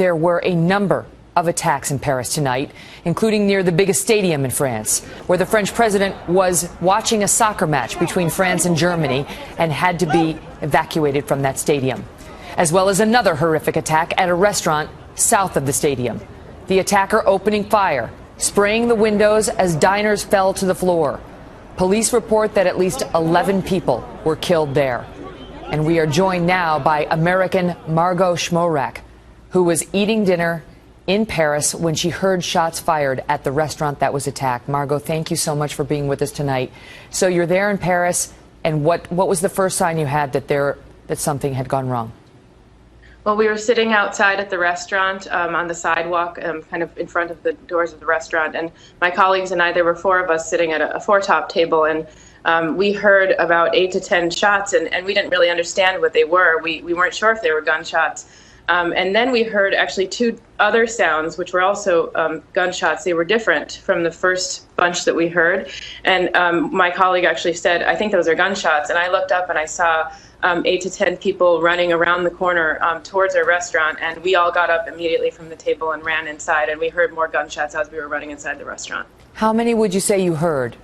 there were a number of attacks in Paris tonight, including near the biggest stadium in France, where the French president was watching a soccer match between France and Germany and had to be evacuated from that stadium, as well as another horrific attack at a restaurant south of the stadium. The attacker opening fire, spraying the windows as diners fell to the floor. Police report that at least 11 people were killed there. And we are joined now by American Margot Schmorak, who was eating dinner in Paris when she heard shots fired at the restaurant that was attacked. Margot, thank you so much for being with us tonight. So you're there in Paris, and what was the first sign you had that something had gone wrong? Well, we were sitting outside at the restaurant on the sidewalk, kind of in front of the doors of the restaurant. And my colleagues and I, there were 4 of us sitting at a 4-top table, and we heard about 8 to 10 shots, and we didn't really understand what they were. We weren't sure if they were gunshots. And then we heard actually 2 other sounds, which were also gunshots. They were different from the first bunch that we heard. And my colleague actually said, I think those are gunshots. And I looked up and I saw 8 to 10 people running around the corner towards our restaurant. And we all got up immediately from the table and ran inside. And we heard more gunshots as we were running inside the restaurant. How many would you say you heard?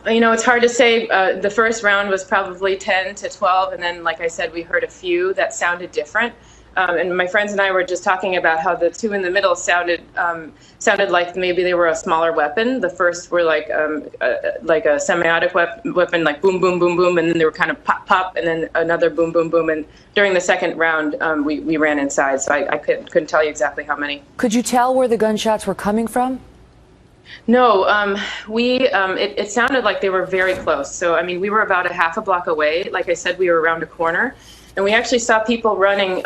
You know, it's hard to say. The first round was probably 10 to 12. And then, like I said, we heard a few that sounded different. And my friends and I were just talking about how the 2 in the middle sounded like maybe they were a smaller weapon. The first were like a semiotic weapon, like boom, boom, boom, boom, and then they were kind of pop, pop, and then another boom, boom, boom. And during the second round, we ran inside, so I couldn't tell you exactly how many. Could you tell where the gunshots were coming from? No, it sounded like they were very close. So, I mean, we were about a half a block away. Like I said, we were around a corner. And we actually saw people running,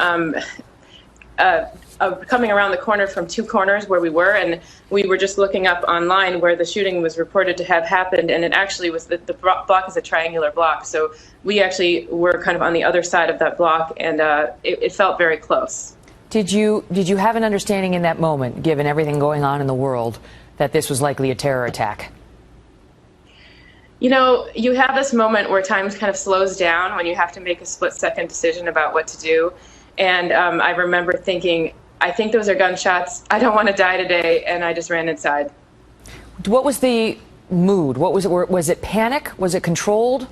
coming around the corner from 2 corners where we were, and we were just looking up online where the shooting was reported to have happened, and it actually was the block is a triangular block, so we actually were kind of on the other side of that block, and it felt very close. Did you have an understanding in that moment, given everything going on in the world, that this was likely a terror attack? You know, you have this moment where time kind of slows down when you have to make a split-second decision about what to do. And I remember thinking, I think those are gunshots. I don't want to die today. And I just ran inside. What was the mood? What was it? Was it panic? Was it controlled?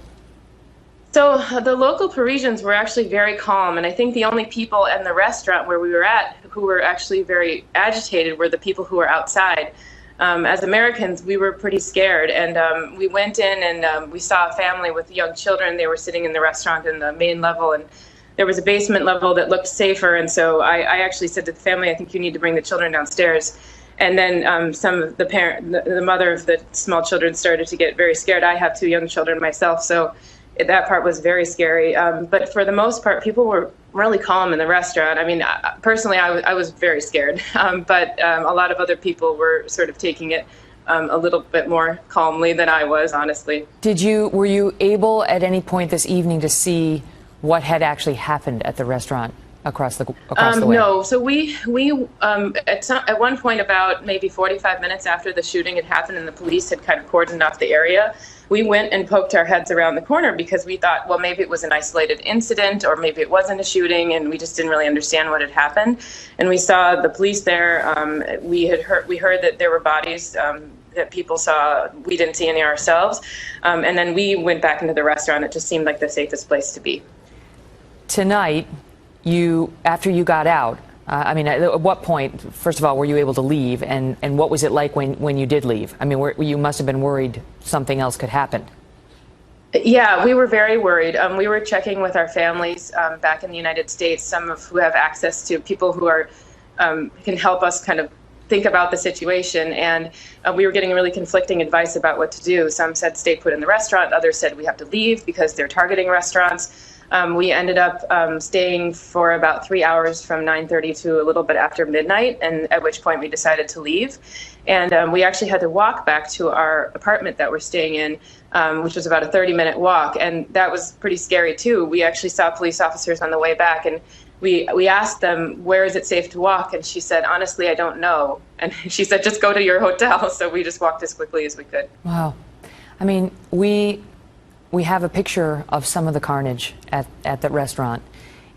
So the local Parisians were actually very calm. And I think the only people in the restaurant where we were at who were actually very agitated were the people who were outside. As Americans, we were pretty scared, and we went in and we saw a family with young children. They were sitting in the restaurant in the main level, and there was a basement level that looked safer. And so I actually said to the family, I think you need to bring the children downstairs. And then some of the mother of the small children started to get very scared. I have 2 young children myself, so that part was very scary. But for the most part, people were really calm in the restaurant. I mean, personally, I was very scared, but a lot of other people were sort of taking it a little bit more calmly than I was, honestly. Were you able at any point this evening to see what had actually happened at the restaurant across the way? No. So we at one point, about maybe 45 minutes after the shooting had happened and the police had kind of cordoned off the area, we went and poked our heads around the corner because we thought, well, maybe it was an isolated incident or maybe it wasn't a shooting, and we just didn't really understand what had happened. And we saw the police there. We heard that there were bodies that people saw. We didn't see any ourselves. And then we went back into the restaurant. It just seemed like the safest place to be. Tonight, after you got out, I mean, at what point, first of all, were you able to leave, and what was it like when you did leave? I mean, you must have been worried something else could happen. Yeah, we were very worried. We were checking with our families back in the United States, some of who have access to people who are can help us kind of think about the situation, and we were getting really conflicting advice about what to do. Some said stay put in the restaurant, others said we have to leave because they're targeting restaurants. We ended up staying for about 3 hours from 9:30 to a little bit after midnight, and at which point we decided to leave. And we actually had to walk back to our apartment that we're staying in, which was about a 30-minute walk, and that was pretty scary too. We actually saw police officers on the way back, and we asked them, where is it safe to walk? And she said, honestly, I don't know. And she said, just go to your hotel. So we just walked as quickly as we could. Wow. I mean, we have a picture of some of the carnage at the restaurant.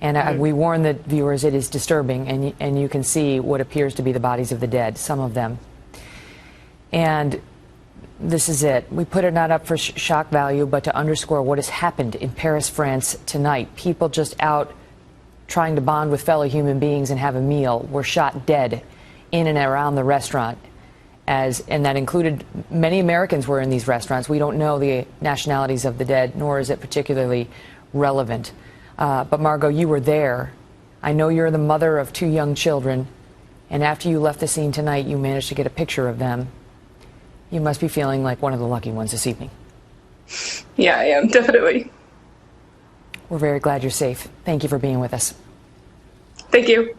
And we warn the viewers it is disturbing, and you can see what appears to be the bodies of the dead, some of them. And this is it. We put it not up for shock value, but to underscore what has happened in Paris, France tonight. People just out trying to bond with fellow human beings and have a meal were shot dead in and around the restaurant. And that included many Americans were in these restaurants. We don't know the nationalities of the dead, nor is it particularly relevant. But Margot, you were there. I know you're the mother of 2 young children. And after you left the scene tonight, you managed to get a picture of them. You must be feeling like one of the lucky ones this evening. Yeah, I am, definitely. We're very glad you're safe. Thank you for being with us. Thank you.